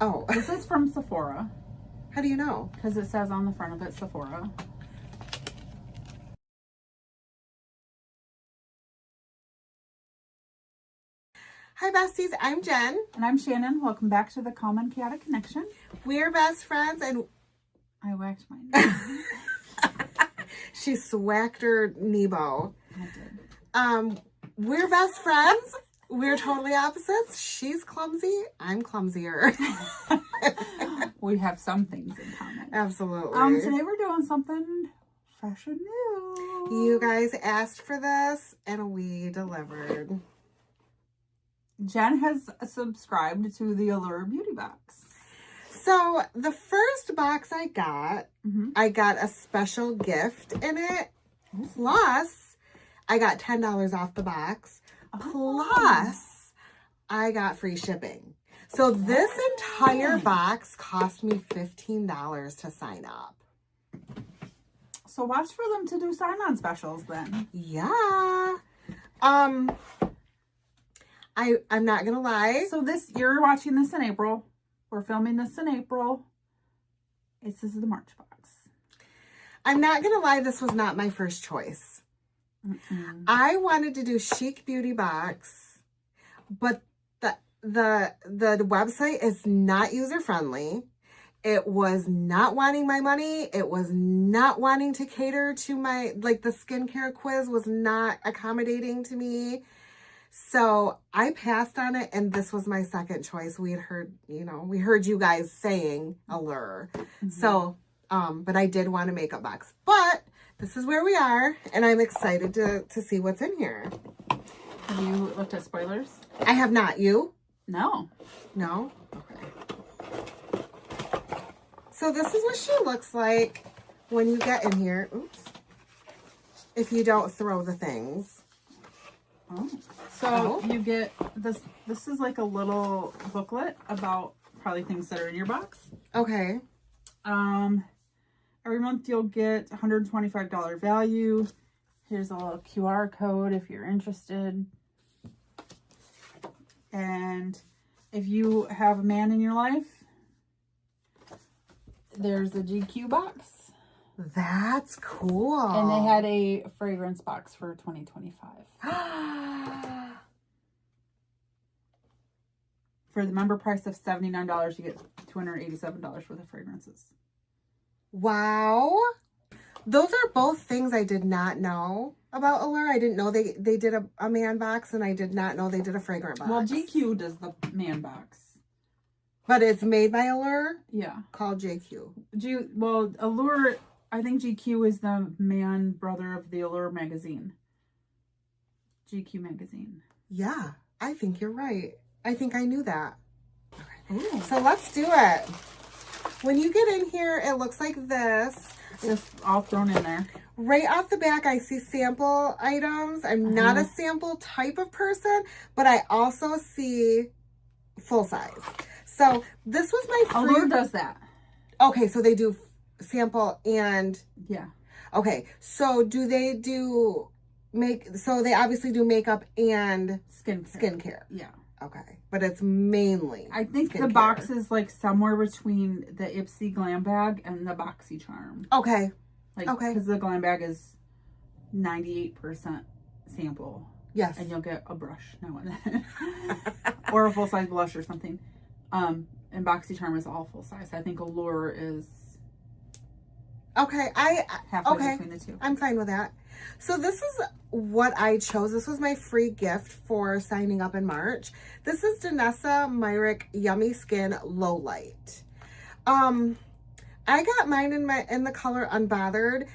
Oh. This is from Sephora. How do you know? Because it says on the front of it, Sephora. Hi besties, I'm Jen. And I'm Shannon. Welcome back to the Calm and Chaotic Connection. We're best friends and... I whacked my knee. She swacked her knee-bow. I did. We're best friends. We're totally opposites. She's clumsy. I'm clumsier. We have some things in common. Absolutely. Today we're doing something fresh and new. You guys asked for this and we delivered. Jen has subscribed to the Allure beauty box. So the first box I got a special gift in it. Plus, I got $10 off the box. Plus, I got free shipping. So this entire box cost me $15 to sign up. So watch for them to do sign-on specials then. Yeah. I'm not gonna lie. So you're watching this in April. We're filming this in April. This is the March box. I'm not gonna lie, this was not my first choice. I wanted to do Chic Beauty Box, but the website is not user friendly. It was not wanting my money. It was not wanting to cater to my, like, the skincare quiz was not accommodating to me. So I passed on it, and this was my second choice. We had heard, we heard you guys saying Allure. So, but I did want a makeup box. But this is where we are, and I'm excited to see what's in here. Have you looked at spoilers? I have not. You? No. No? Okay. So this is what she looks like when you get in here. Oops. If you don't throw the things. Oh. So you get this. This is like a little booklet about probably things that are in your box. Okay. Every month you'll get $125 value. Here's a little QR code if you're interested. And if you have a man in your life, there's a GQ box. That's cool. And they had a fragrance box for 2025. For the member price of $79, you get $287 worth of fragrances. Wow. Those are both things I did not know about Allure. I didn't know they did a man box, and I did not know they did a fragrant box. Well, GQ does the man box. But it's made by Allure? Yeah. Called JQ. Well, Allure, I think GQ is the man brother of the Allure magazine. GQ magazine. Yeah, I think you're right. I think I knew that. Okay. So let's do it. When you get in here, it looks like this. Just all thrown in there. Right off the back, I see sample items. I'm not a sample type of person, but I also see full size. So this was my free... Allure does that. Okay, so they do sample and... Yeah. Okay, so do they do... So they obviously do makeup and... Skincare. Yeah. Okay, but it's mainly I think skincare. the box is like somewhere between the Ipsy Glam Bag and the Boxy Charm. Okay. Okay. Because the Glam Bag is 98% sample. Yes. And you'll get a brush now and then. Or a full-size blush or something. And Boxy Charm is all full-size. I think Allure is... Okay. halfway between the two. I'm fine with that. So this is what I chose. This was my free gift for signing up in March. This is Danessa Myricks Yummy Skin Low Light. I got mine in the color Unbothered.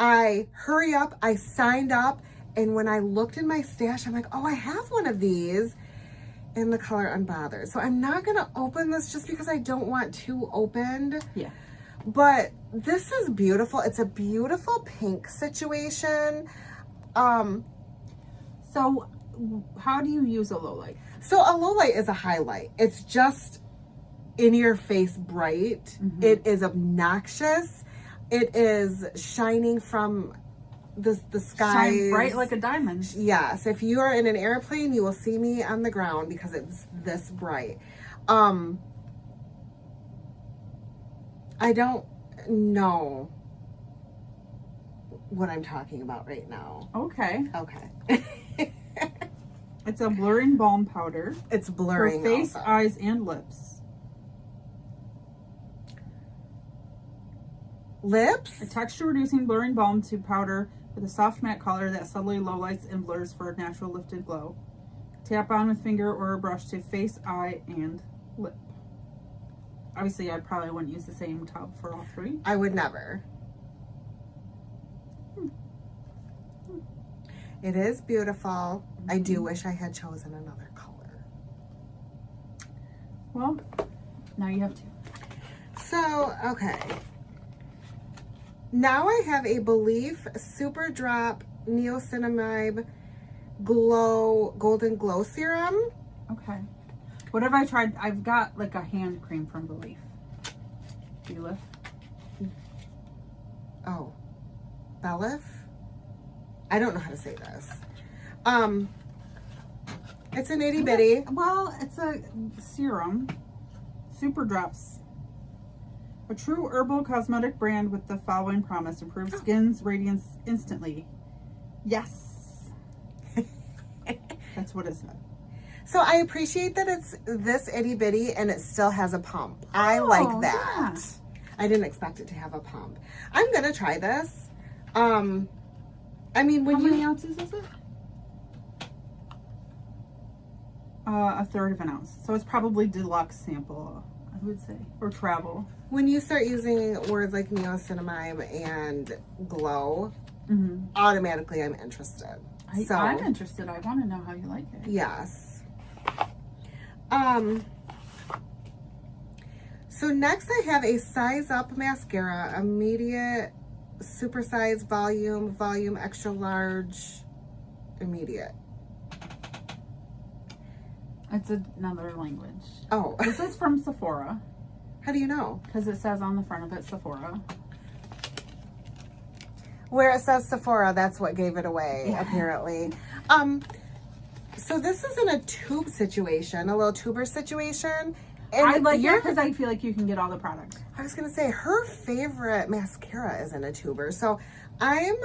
I signed up, and when I looked in my stash, I'm like, oh, I have one of these in the color Unbothered. So I'm not gonna open this just because I don't want two opened. Yeah. But this is beautiful. It's a beautiful pink situation. So how do you use a low light? So a low light is a highlight. It's just in your face bright. It is obnoxious. It is shining from the sky. Shine bright like a diamond. Yes. If you are in an airplane, you will see me on the ground because it's this bright. I don't know what I'm talking about right now. Okay. Okay. It's a blurring balm powder. It's blurring for face, also. eyes, and lips. Lips? A texture-reducing blurring balm to powder with a soft matte color that subtly lowlights and blurs for a natural lifted glow. Tap on with finger or a brush to face, eye, and lip. Obviously, I probably wouldn't use the same tub for all three. I would never. It is beautiful. I do wish I had chosen another color. Well, now you have two. So, okay. Now I have a Belief Super Drop Niacinamide Glow Golden Glow Serum. Okay. What have I tried? I've got like a hand cream from Belief. Belief? Oh. Belif? I don't know how to say this. It's an itty bitty. Well, it's a serum. Super Drops. A true herbal cosmetic brand with the following promise: improve skin's radiance instantly. Yes. That's what it said. So I appreciate that it's this itty bitty and it still has a pump. I like that. Yeah. I didn't expect it to have a pump. I'm gonna try this. I mean, when How many ounces is it? A third of an ounce. So it's probably deluxe sample, I would say, or travel. when you start using words like niacinamide and glow, automatically I'm interested. I'm interested. I want to know how you like it. Yes. So next I have a Size Up mascara, immediate, supersize, volume, extra large, immediate. It's another language. Oh, This is from Sephora how do you know? because it says on the front of it Sephora. Where it says Sephora, that's what gave it away, apparently. So this is in a tube situation, a little tuber situation. And I like it because I feel like you can get all the products. I was gonna say her favorite mascara is in a tuber, so I'm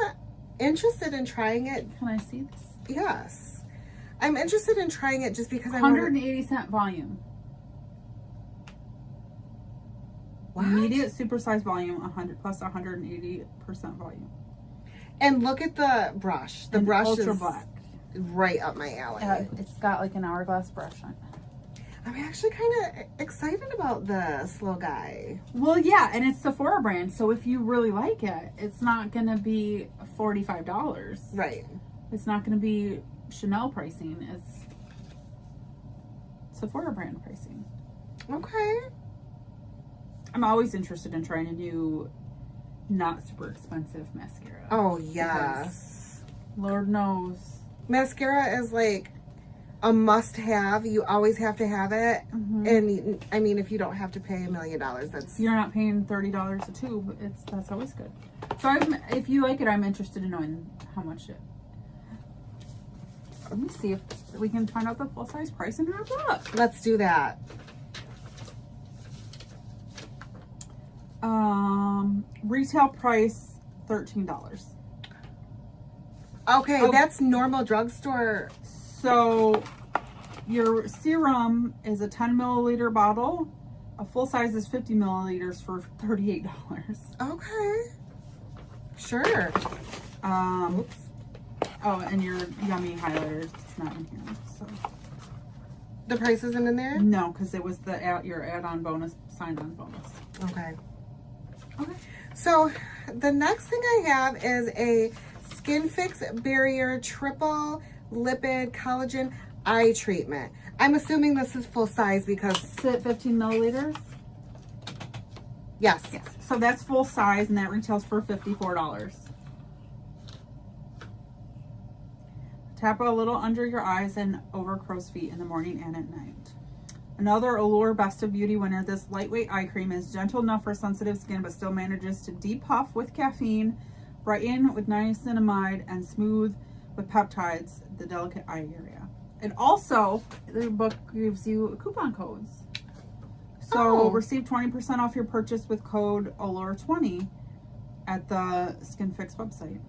interested in trying it. Can I see this? Yes, I'm interested in trying it just because I 180-cent volume. What? Immediate supersized volume, 100 plus 180% volume. And look at the brush. The And brush ultra is black. right up my alley. It's got like an hourglass brush on it. I'm actually kind of excited about this little guy. Well, yeah, and it's Sephora brand, so if you really like it, it's not gonna be $45. Right. It's not gonna be Chanel pricing. It's Sephora brand pricing. Okay. I'm always interested in trying a new, not super expensive mascara. Oh, yes. Lord knows. Mascara is like a must-have. You always have to have it. And I mean, if you don't have to pay $1 million, that's... You're not paying $30 a tube. That's always good. So if you like it, I'm interested in knowing how much it. Let me see if we can find out the full size price in our book. Let's do that. Retail price $13. Okay, that's normal drugstore. So your serum is a 10 milliliter bottle. A full size is 50 milliliters for $38. Okay. Sure. Oops. Oh, and your yummy highlighters is not in here. So The price isn't in there? no, because it was your add-on bonus, sign-on bonus. Okay. Okay. So the next thing I have is a Skinfix Barrier Triple Lipid Collagen Eye Treatment. I'm assuming this is full size because... Is it 15 milliliters? Yes. Yes. So that's full size, and that retails for $54. Tap a little under your eyes and over crow's feet in the morning and at night. Another Allure Best of Beauty winner, this lightweight eye cream is gentle enough for sensitive skin, but still manages to depuff with caffeine, brighten with niacinamide, and smooth with peptides the delicate eye area. And also, the book gives you coupon codes. So receive 20% off your purchase with code Allure20 at the Skinfix website.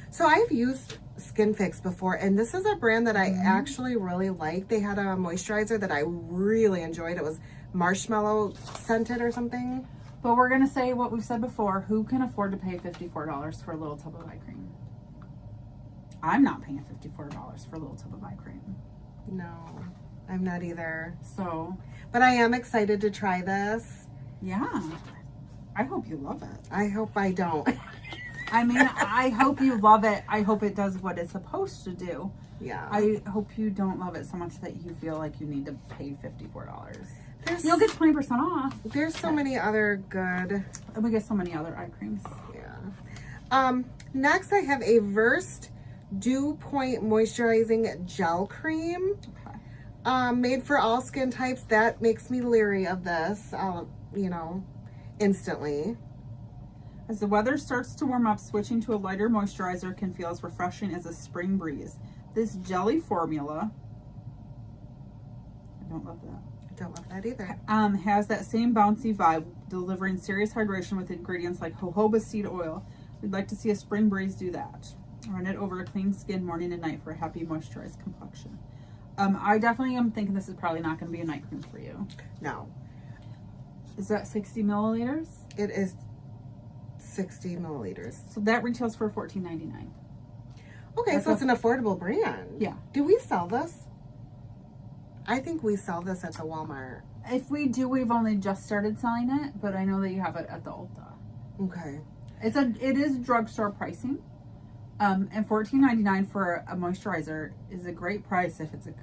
So I've used Skinfix before, and this is a brand that I actually really like. They had a moisturizer that I really enjoyed. It was marshmallow scented or something. But we're going to say what we've said before. Who can afford to pay $54 for a little tub of eye cream? I'm not paying $54 for a little tub of eye cream. No, I'm not either. So, but I am excited to try this. Yeah. I hope you love it. I hope I don't. I mean, I hope you love it. I hope it does what it's supposed to do. Yeah. I hope you don't love it so much that you feel like you need to pay $54. You'll get 20% off. There's so many other good. And we get so many other eye creams. Yeah. Next I have a Versed Dew Point Moisturizing Gel Cream. Okay. Made for all skin types. That makes me leery of this, instantly. As the weather starts to warm up, switching to a lighter moisturizer can feel as refreshing as a spring breeze. This jelly formula, I don't love that. I don't love that either. Has that same bouncy vibe, delivering serious hydration with ingredients like jojoba seed oil. We'd like to see a spring breeze do that. Run it over a clean skin morning and night for a happy moisturized complexion. I definitely am thinking this is probably not going to be a night cream for you. No. Is that 60 milliliters? It is 60 milliliters. So that retails for $14.99. Okay, so it's an affordable brand. Yeah. Do we sell this? I think we sell this at the Walmart. If we do, we've only just started selling it, but I know that you have it at the Ulta. Okay. It is drugstore pricing. And $14.99 for a moisturizer is a great price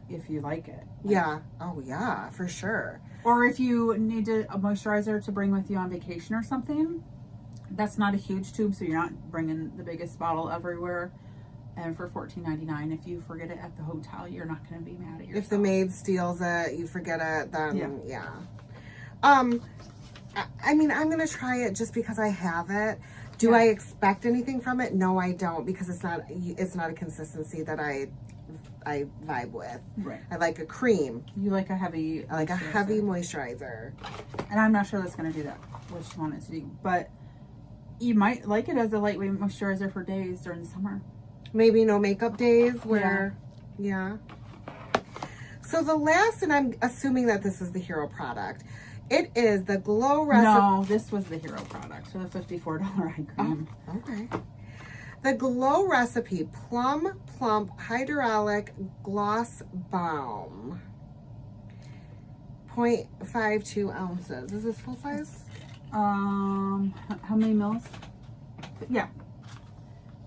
if you like it. Yeah. Oh yeah, for sure. Or if you need a moisturizer to bring with you on vacation or something. That's not a huge tube, so you're not bringing the biggest bottle everywhere. And for $14.99, if you forget it at the hotel, you're not going to be mad at yourself. If the maid steals it, you forget it, then yeah. I mean, I'm going to try it just because I have it. Do I expect anything from it? No, I don't, because it's not a consistency that I vibe with. Right. I like a cream. You like a heavy I like a heavy moisturizer. And I'm not sure that's going to do that, what you want it to do. But you might like it as a lightweight moisturizer for days during the summer. Maybe no makeup days where, yeah. So the last, and I'm assuming that this is the hero product. It is the Glow Recipe. No, this was the hero product for the $54 eye cream. Oh, okay. The Glow Recipe Plum Plump Hydraulic Gloss Balm. 0.52 ounces. Is this full size? How many mils? Yeah.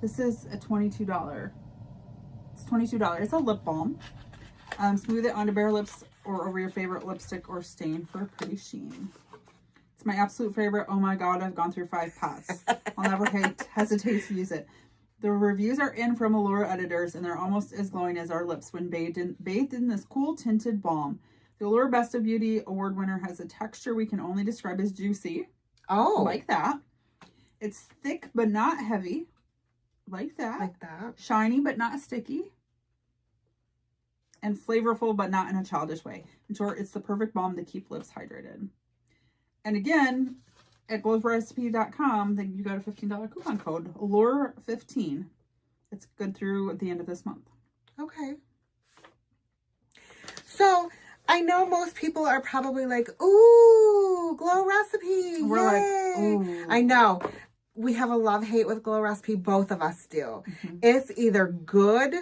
This is a $22. It's $22. It's a lip balm. Smooth it onto bare lips or over your favorite lipstick or stain for a pretty sheen. It's my absolute favorite. Oh my God, I've gone through 5 pots. I'll never hesitate to use it. The reviews are in from Allure editors, and they're almost as glowing as our lips when bathed in this cool tinted balm. The Allure Best of Beauty award winner has a texture we can only describe as juicy. Oh. Like that. It's thick but not heavy. Like that. Like that. Shiny but not sticky. And flavorful but not in a childish way. In short, it's the perfect balm to keep lips hydrated. And again, at glowrecipe.com, then you got a $15 coupon code, Allure15. It's good through the end of this month. Okay. So, I know most people are probably like, ooh, Glow Recipe. We're yay. like, ooh. I know. We have a love-hate with Glow Recipe. Both of us do. Mm-hmm. It's either good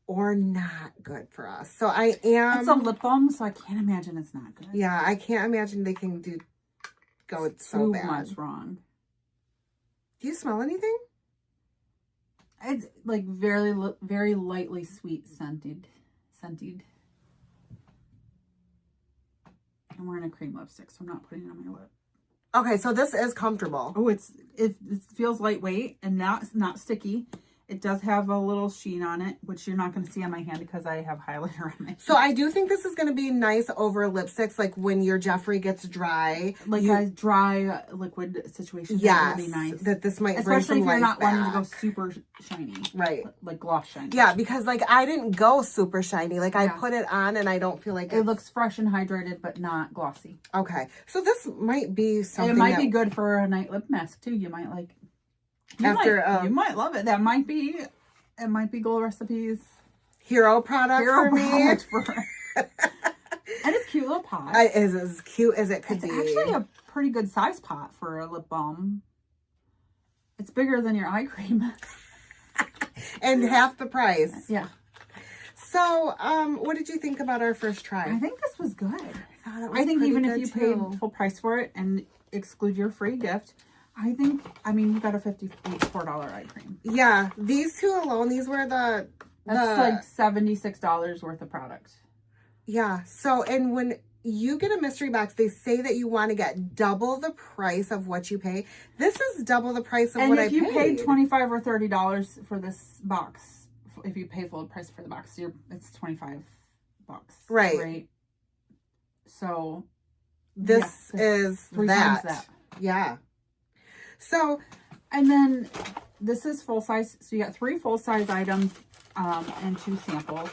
or not good for us. So I am... It's a lip balm, so I can't imagine it's not good. Yeah, I can't imagine they can go so bad. Too much wrong. Do you smell anything? It's like very, very lightly sweet scented. I'm wearing a cream lipstick, so I'm not putting it on my lip. Okay, so this is comfortable. Oh, it feels lightweight and not sticky. It does have a little sheen on it, which you're not going to see on my hand because I have highlighter on my hand. So I do think this is going to be nice over lipsticks, like when your Jeffree gets dry. Like a dry liquid situation. Yes, Really nice. that this might bring Especially some if you're life not wanting to back. go super shiny. Right. Like gloss shiny. Yeah, because like I didn't go super shiny. Like I Yeah. put it on and I don't feel like it looks fresh and hydrated, but not glossy. Okay. So this might be something It might be good for a night lip mask too. You might like. You might love it. It might be Glow Recipes hero product for me. And it's cute little pot. It is as cute as it could be. It's actually a pretty good size pot for a lip balm. It's bigger than your eye cream. And half the price. Yeah. So, what did you think about our first try? I think this was good. I think even if you paid full price for it and exclude your free gift, I mean, you got a $54 eye cream. Yeah, these two alone, these were that's like $76 worth of product. Yeah, so, and when you get a mystery box, they say that you want to get double the price of what you pay. This is double the price of what I paid. And if you paid $25 or $30 for this box, if you pay full price for the box, it's $25. Right? So, this is three times that. Yeah. So, and then this is full size. So you got 3 full size items and 2 samples.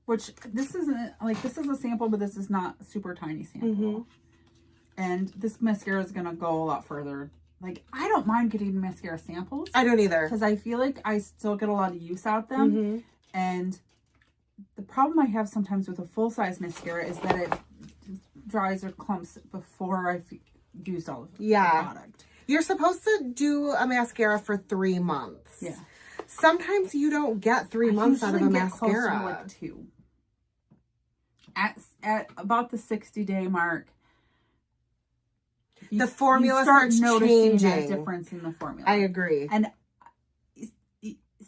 Which this is a sample, but this is not a super tiny sample. Mm-hmm. And this mascara is gonna go a lot further. Like, I don't mind getting mascara samples. I don't either, because I feel like I still get a lot of use out of them. Mm-hmm. And the problem I have sometimes with a full size mascara is that it dries or clumps before I've used all of the product. You're supposed to do a mascara for 3 months. Yeah. Sometimes you don't get 3 months out of a mascara. To like 2. At about the 60-day mark, the formula start starts noticing changing. that difference in the formula. I agree. And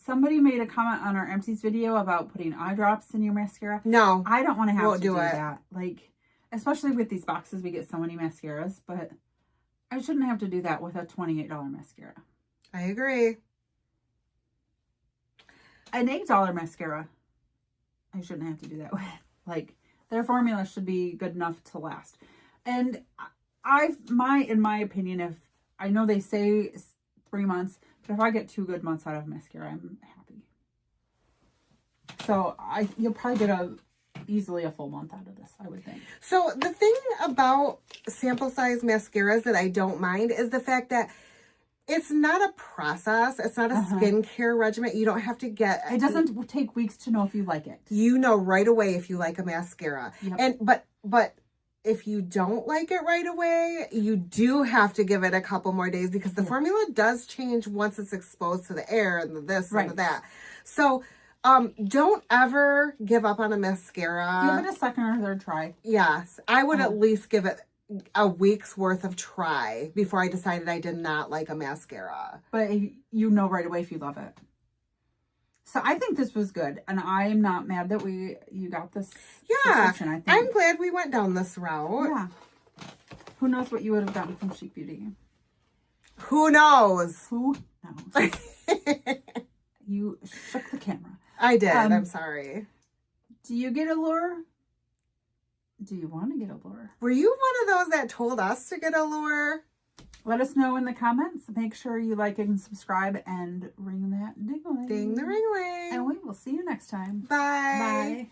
somebody made a comment on our empties video about putting eye drops in your mascara. No, I don't want to have to do it. that. Like, especially with these boxes, we get so many mascaras, but I shouldn't have to do that with a $28 mascara. I agree. An $8 mascara, I shouldn't have to do that with. Like, their formula should be good enough to last. And in my opinion, if I know they say 3 months, but if I get 2 good months out of mascara, I'm happy. So you'll probably get easily a full month out of this, I would think. So the thing about sample size mascaras that I don't mind is the fact that it's not a process. It's not a skincare regimen. You don't have to get... It doesn't take weeks to know if you like it. You know right away if you like a mascara. Yep. But if you don't like it right away, you do have to give it a couple more days because the formula does change once it's exposed to the air and the this and the that. So don't ever give up on a mascara. Give it a second or third try. Yes. I would at least give it a week's worth of try before I decided I did not like a mascara. But you know right away if you love it. So I think this was good, and I'm not mad that you got this. Yeah, subscription, I think. I'm glad we went down this route. Yeah. Who knows what you would have gotten from Chic Beauty? Who knows? Who knows? You shook the camera. I did. I'm sorry. Do you get Allure? Do you want to get Allure? Were you one of those that told us to get Allure? Let us know in the comments. Make sure you like and subscribe and ring that ding-a-ling. Ding the ring-a-ling. And we will see you next time. Bye. Bye.